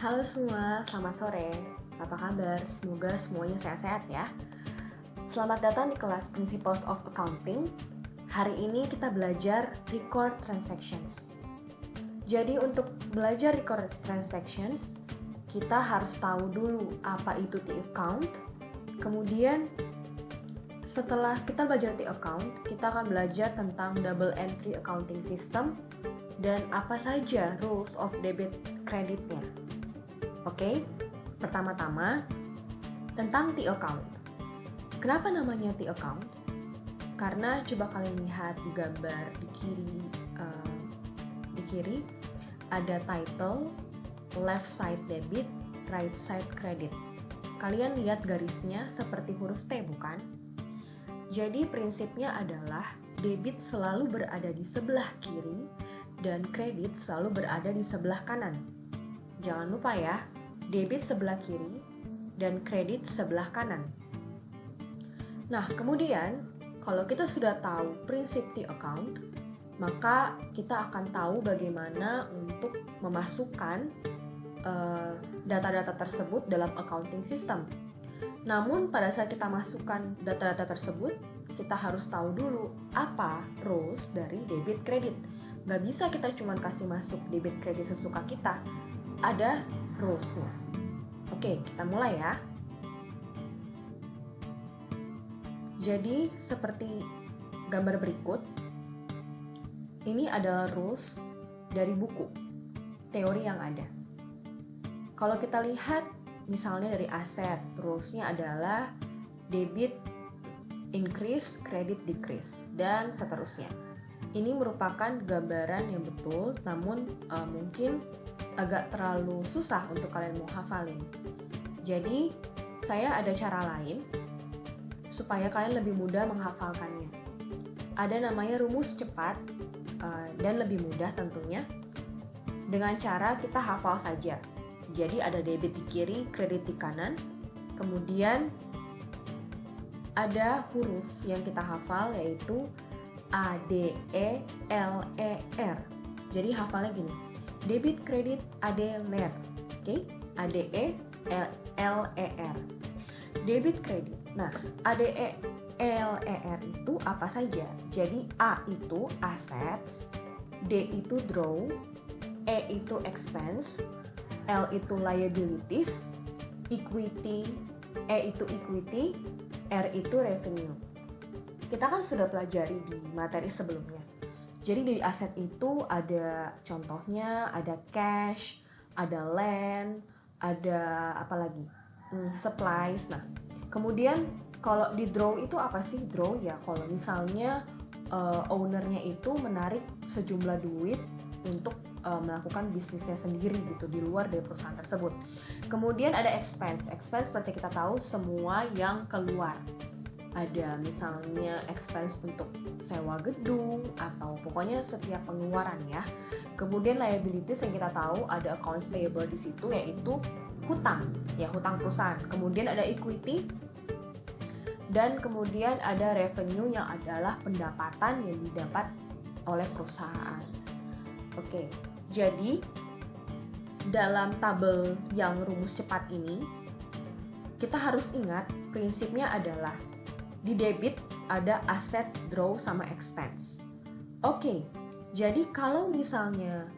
Halo semua, selamat sore. Apa kabar? Semoga semuanya sehat-sehat ya. Selamat datang di kelas Principles of Accounting. Hari ini kita belajar record transactions. Jadi untuk belajar record transactions, kita harus tahu dulu apa itu T-account. Kemudian setelah kita belajar T-account, kita akan belajar tentang double entry accounting system dan apa saja rules of debit creditnya. Oke, pertama-tama tentang T-account. Kenapa namanya T-account? Karena coba kalian lihat di gambar di kiri ada title, left side debit, right side credit. Kalian lihat garisnya seperti huruf T, bukan? Jadi prinsipnya adalah debit selalu berada di sebelah kiri dan kredit selalu berada di sebelah kanan. Jangan lupa ya, debit sebelah kiri dan kredit sebelah kanan. Nah, kemudian kalau kita sudah tahu prinsip T-account, maka kita akan tahu bagaimana untuk memasukkan data-data tersebut dalam accounting system. Namun pada saat kita masukkan data-data tersebut, kita harus tahu dulu apa rules dari debit kredit. Gak bisa kita cuma kasih masuk debit kredit sesuka kita. Ada rules-nya. Oke, kita mulai ya. Jadi seperti gambar berikut, ini adalah rules dari buku teori yang ada. Kalau kita lihat misalnya dari aset, rules-nya adalah debit increase, credit decrease, dan seterusnya. Ini merupakan gambaran yang betul, namun mungkin agak terlalu susah untuk kalian mau hafalin. Jadi, saya ada cara lain supaya kalian lebih mudah menghafalkannya. Ada namanya rumus cepat dan lebih mudah tentunya. Dengan cara kita hafal saja. Jadi ada debit di kiri, kredit di kanan. Kemudian ada huruf yang kita hafal yaitu A, D, E, L, E, R. Jadi hafalnya gini. Debit, kredit, AD, LER. Oke? ADE, L, E, R. Debit, kredit. Nah, ADE, L, E, R itu apa saja? Jadi A itu assets, D itu draw, E itu expense, L itu liabilities, equity, E itu equity, R itu revenue. Kita kan sudah pelajari di materi sebelumnya. Jadi di aset itu ada contohnya, ada cash, ada land, ada apa lagi? Supplies. Nah, kemudian kalau di draw itu apa sih? Draw ya kalau misalnya ownernya itu menarik sejumlah duit untuk melakukan bisnisnya sendiri gitu di luar dari perusahaan tersebut. Kemudian ada expense. Expense seperti kita tahu semua yang keluar. Ada misalnya expense untuk sewa gedung atau pokoknya setiap pengeluaran ya. Kemudian liabilities yang kita tahu ada accounts payable di situ yaitu hutang, ya hutang perusahaan. Kemudian ada equity dan kemudian ada revenue yang adalah pendapatan yang didapat oleh perusahaan. Oke, jadi dalam tabel yang rumus cepat ini kita harus ingat prinsipnya adalah di debit ada aset, draw, sama expense. Oke, jadi kalau misalnya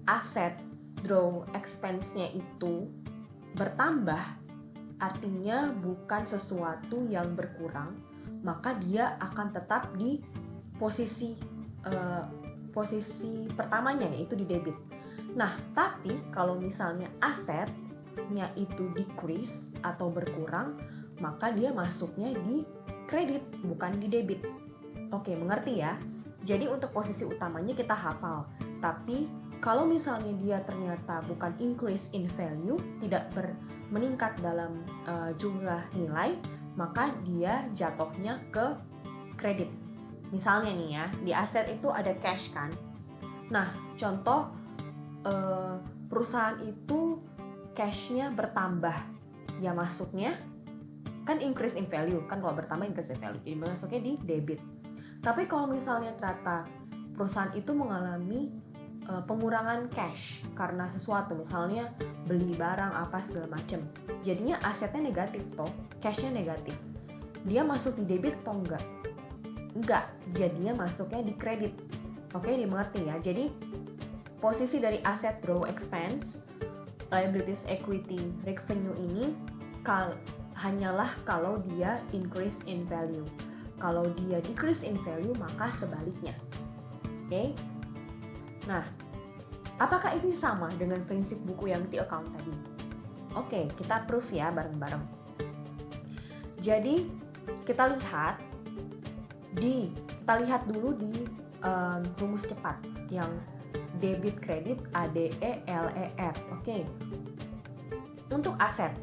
aset, draw, expense-nya itu bertambah, artinya bukan sesuatu yang berkurang, maka dia akan tetap di posisi pertamanya, yaitu di debit. Nah, tapi kalau misalnya asetnya itu decrease atau berkurang, maka dia masuknya di kredit, bukan di debit. Oke, mengerti ya? Jadi untuk posisi utamanya kita hafal. Tapi kalau misalnya dia ternyata bukan increase in value, tidak meningkat dalam jumlah nilai, maka dia jatuhnya ke kredit. Misalnya nih ya, di aset itu ada cash kan. Nah, contoh perusahaan itu cashnya bertambah, ya masuknya kan increase in value, kan kalau bertambah increase in value, jadi masuknya di debit. Tapi kalau misalnya ternyata perusahaan itu mengalami pengurangan cash karena sesuatu, misalnya beli barang apa segala macem. Jadinya asetnya negatif toh, cashnya negatif. Dia masuk di debit atau enggak? Enggak, jadinya masuknya di kredit. Oke, dimengerti ya. Jadi posisi dari aset draw expense, liabilities equity revenue ini hanyalah kalau dia increase in value. Kalau dia decrease in value maka sebaliknya. Oke. Nah, apakah ini sama dengan prinsip buku yang T-account tadi? Oke, kita proof ya bareng-bareng. Jadi kita lihat dulu di rumus cepat yang debit kredit ADE LER. Oke. Untuk aset.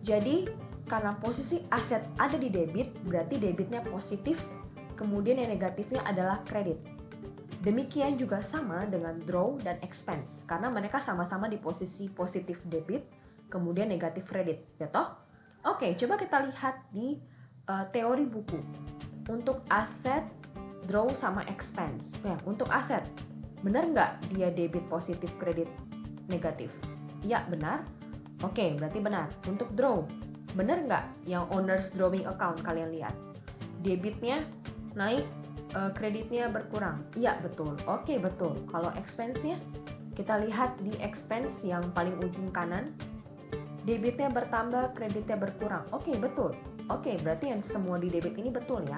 Jadi karena posisi aset ada di debit, berarti debitnya positif, kemudian yang negatifnya adalah kredit. Demikian juga sama dengan draw dan expense, karena mereka sama-sama di posisi positif debit, kemudian negatif kredit, ya toh? Oke, coba kita lihat di teori buku. Untuk aset, draw sama expense. Ya, untuk aset, benar nggak dia debit positif, kredit negatif? Iya, benar. Oke, berarti benar. Untuk draw, benar nggak yang owner's drawing account kalian lihat? Debitnya naik, kreditnya berkurang. Iya, betul. Oke, betul. Kalau expense-nya, kita lihat di expense yang paling ujung kanan, debitnya bertambah, kreditnya berkurang. Oke, betul. Oke, berarti yang semua di debit ini betul ya.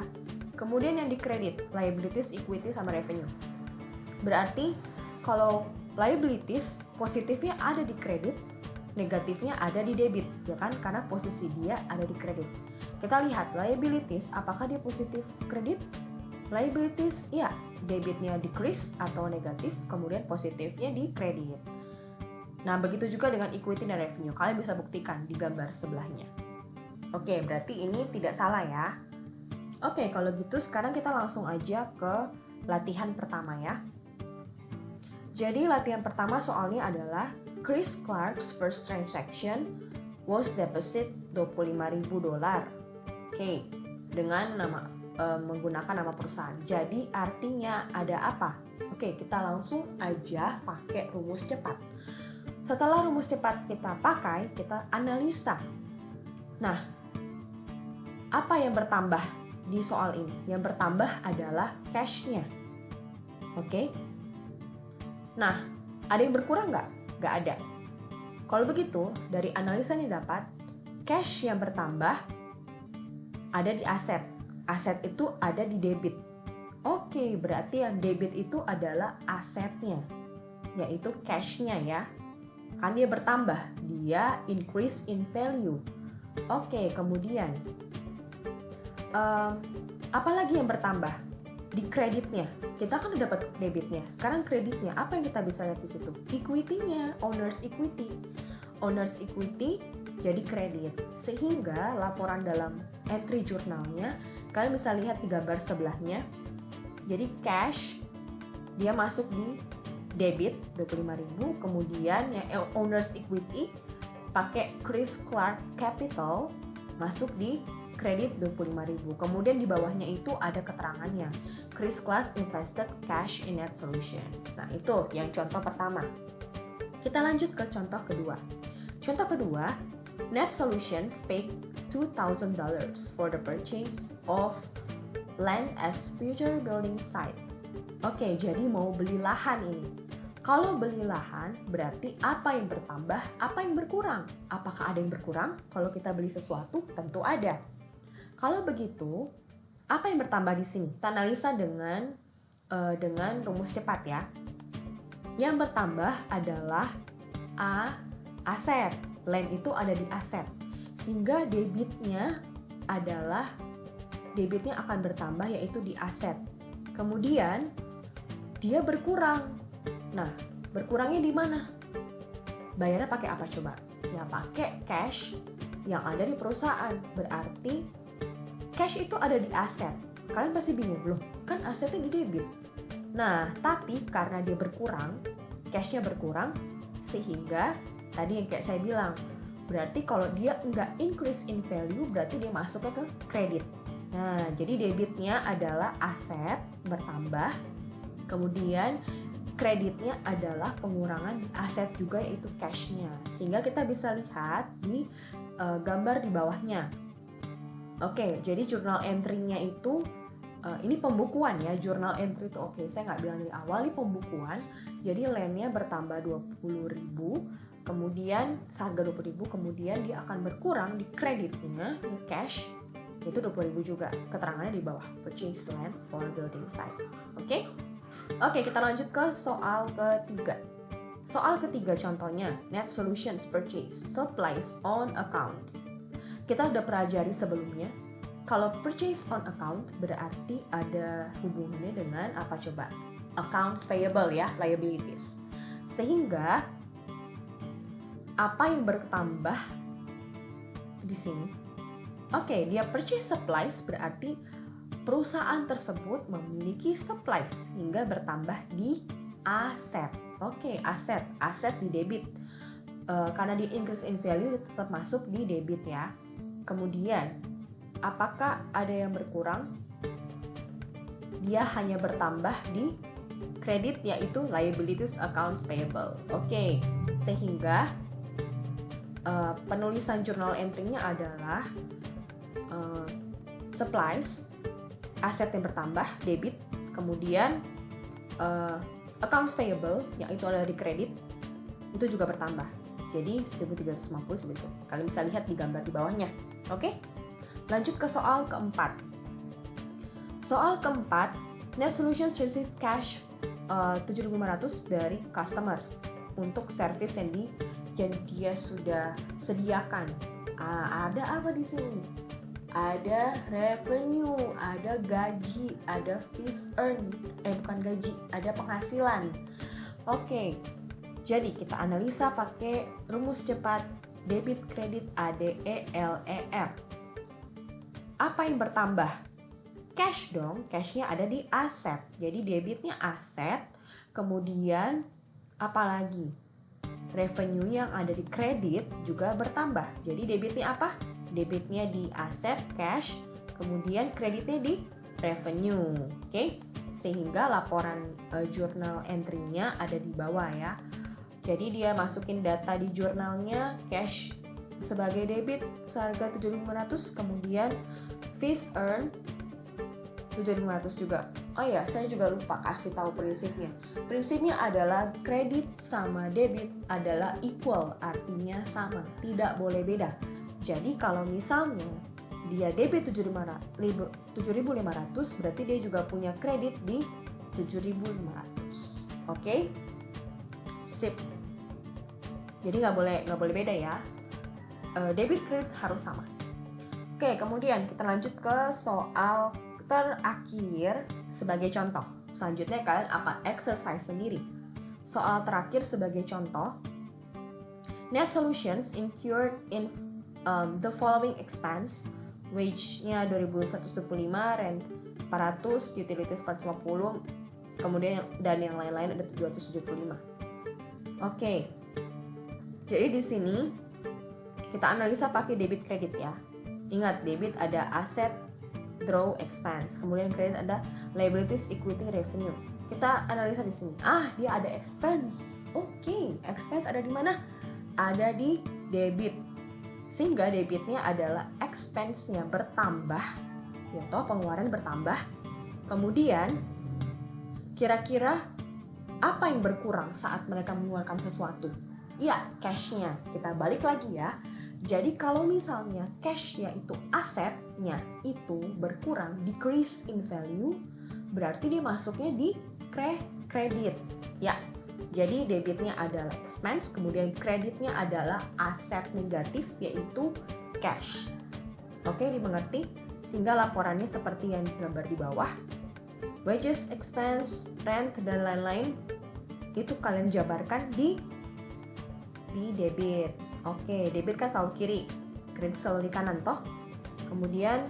Kemudian yang di kredit, liabilities, equity, sama revenue. Berarti kalau liabilities positifnya ada di kredit, negatifnya ada di debit, ya kan? Karena posisi dia ada di kredit. Kita lihat liabilities, apakah dia positif kredit? Liabilities, ya, debitnya decrease atau negatif, kemudian positifnya di kredit. Nah, begitu juga dengan equity dan revenue. Kalian bisa buktikan di gambar sebelahnya. Oke, berarti ini tidak salah ya. Oke, kalau gitu sekarang kita langsung aja ke latihan pertama ya. Jadi latihan pertama soalnya adalah Chris Clark's first transaction was deposit $25.000. Oke, dengan menggunakan nama perusahaan. Jadi artinya ada apa? Oke, kita langsung aja pakai rumus cepat. Setelah rumus cepat kita pakai, kita analisa. Nah, apa yang bertambah di soal ini? Yang bertambah adalah cash-nya. Oke? Nah, ada yang berkurang nggak? Nggak ada. Kalau begitu, dari analisa yang dapat, cash yang bertambah ada di aset. Aset itu ada di debit. Oke, berarti yang debit itu adalah asetnya, yaitu cash-nya ya. Kan dia bertambah, dia increase in value. Oke, kemudian apalagi yang bertambah? Di kreditnya. Kita kan udah dapat debitnya. Sekarang kreditnya, apa yang kita bisa lihat di situ? Equity-nya, owner's equity. Owner's equity jadi kredit. Sehingga laporan dalam entry jurnalnya, kalian bisa lihat di gambar sebelahnya. Jadi cash dia masuk di debit 25.000, kemudian yang owner's equity pakai Chris Clark Capital masuk di kredit 25.000. Kemudian di bawahnya itu ada keterangannya. Chris Clark invested cash in Net Solutions. Nah, itu yang contoh pertama. Kita lanjut ke contoh kedua. Contoh kedua, Net Solutions paid $2,000 for the purchase of land as future building site. Oke, jadi mau beli lahan ini. Kalau beli lahan, berarti apa yang bertambah, apa yang berkurang? Apakah ada yang berkurang? Kalau kita beli sesuatu, tentu ada. Kalau begitu, apa yang bertambah di sini? Kita analisa dengan rumus cepat ya. Yang bertambah adalah aset. Land itu ada di aset. Sehingga debitnya akan bertambah yaitu di aset. Kemudian dia berkurang. Nah, berkurangnya di mana? Bayarnya pakai apa coba? Ya pakai cash yang ada di perusahaan. Berarti cash itu ada di aset. Kalian pasti bingung, loh kan asetnya di debit. Nah, tapi karena dia berkurang, cashnya berkurang, sehingga tadi yang kayak saya bilang, berarti kalau dia nggak increase in value, berarti dia masuknya ke kredit. Nah, jadi debitnya adalah aset bertambah, kemudian kreditnya adalah pengurangan di aset juga, yaitu cash-nya. Sehingga kita bisa lihat di gambar di bawahnya. Oke, jadi journal entry-nya itu ini pembukuan ya, journal entry itu saya nggak bilang dari awal, ini pembukuan. Jadi land-nya bertambah 20.000, kemudian seharga 20.000, kemudian dia akan berkurang di kreditnya, di cash, itu 20.000 juga. Keterangannya di bawah, purchase land for building site. Oke, kita lanjut ke soal ketiga. Soal ketiga contohnya, net solutions purchase supplies on account. Kita udah pelajari sebelumnya, kalau purchase on account berarti ada hubungannya dengan apa coba? Accounts payable ya, liabilities. Sehingga apa yang bertambah di sini? Dia purchase supplies berarti perusahaan tersebut memiliki supplies hingga bertambah di aset. Aset di debit. Karena di increase in value tetap masuk di debit ya. Kemudian, apakah ada yang berkurang? Dia hanya bertambah di kredit, yaitu liabilities accounts payable. Sehingga penulisan journal entry-nya adalah supplies, aset yang bertambah, debit, kemudian accounts payable, yaitu ada di kredit, itu juga bertambah. Jadi 1.350 seperti itu. Kalian bisa lihat di gambar di bawahnya. Lanjut ke soal keempat. Soal keempat, net solutions receive cash 7.500 dari customers untuk service yang dia sudah sediakan. Ada apa di sini? Ada revenue, ada gaji, ada fees earned, bukan gaji, ada penghasilan. Jadi kita analisa pakai rumus cepat debit kredit ADE LER. Apa yang bertambah? Cash dong, cashnya ada di aset. Jadi debitnya aset, kemudian apa lagi? Revenue yang ada di kredit juga bertambah. Jadi debitnya apa? Debitnya di aset, cash, kemudian kreditnya di revenue. Sehingga laporan journal entry-nya ada di bawah ya. Jadi dia masukin data di jurnalnya, cash sebagai debit seharga 7.500, kemudian fees earned 7.500 juga. Saya juga lupa kasih tahu prinsipnya. Prinsipnya adalah kredit sama debit adalah equal, artinya sama, tidak boleh beda. Jadi kalau misalnya dia debit 7.500, berarti dia juga punya kredit di 7.500. Sip. Jadi nggak boleh beda ya. Debit kredit harus sama. Kemudian kita lanjut ke soal terakhir sebagai contoh. Selanjutnya kalian akan exercise sendiri. Soal terakhir sebagai contoh. Net solutions incurred in the following expense, wage-nya 2.125, rent 400, utilities 450, kemudian dan yang lain-lain ada 275. Jadi di sini kita analisa pakai debit kredit ya. Ingat, debit ada aset, draw, expense, kemudian kredit ada liabilities, equity, revenue. Kita analisa di sini. Dia ada expense. Expense ada di mana? Ada di debit. Sehingga debitnya adalah expense-nya bertambah, pengeluaran bertambah. Kemudian kira-kira apa yang berkurang saat mereka mengeluarkan sesuatu? Cash-nya. Kita balik lagi ya. Jadi kalau misalnya cash-nya itu asetnya itu berkurang, decrease in value, berarti dia masuknya di kredit. Jadi debitnya adalah expense, kemudian kreditnya adalah aset negatif, yaitu cash. Dimengerti? Sehingga laporannya seperti yang digambar di bawah. Wages, expense, rent, dan lain-lain itu kalian jabarkan di debit. Debit kan selalu kiri, kredit selalu di kanan toh. Kemudian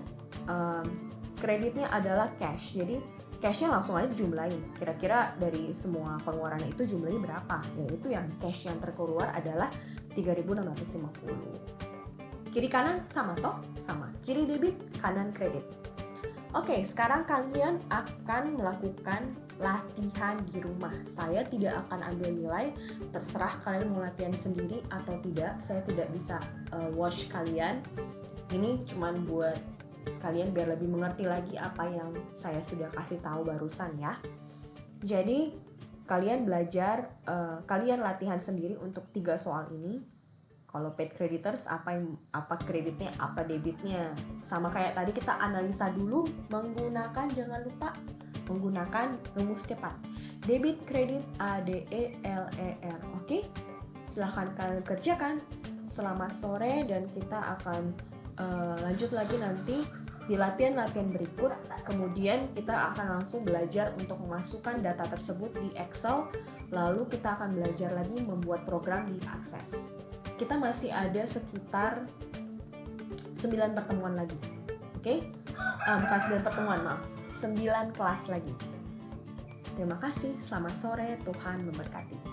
kreditnya adalah cash. Jadi cashnya langsung aja dijumlahin. Kira-kira dari semua pengeluaran itu jumlahnya berapa? Yaitu yang cash yang terkeluar adalah 3.650. Kiri kanan sama toh? Sama. Kiri debit, kanan kredit. Sekarang kalian akan melakukan latihan di rumah. Saya tidak akan ambil nilai, terserah kalian mau latihan sendiri atau tidak. Saya tidak bisa watch kalian. Ini cuman buat kalian biar lebih mengerti lagi apa yang saya sudah kasih tahu barusan ya. Jadi kalian belajar, kalian latihan sendiri untuk 3 soal ini. Kalau paid creditors, apa kreditnya, apa debitnya. Sama kayak tadi kita analisa dulu menggunakan, jangan lupa menggunakan rumus cepat. Debit, kredit, ADE-LER. Oke? Silahkan kalian kerjakan. Selamat sore dan kita akan lanjut lagi nanti di latihan-latihan berikut. Kemudian kita akan langsung belajar untuk memasukkan data tersebut di Excel. Lalu kita akan belajar lagi membuat program di Access. Kita masih ada sekitar 9 pertemuan lagi. Oke? Bukan 9 pertemuan, maaf. 9 kelas lagi. Terima kasih, selamat sore, Tuhan memberkati.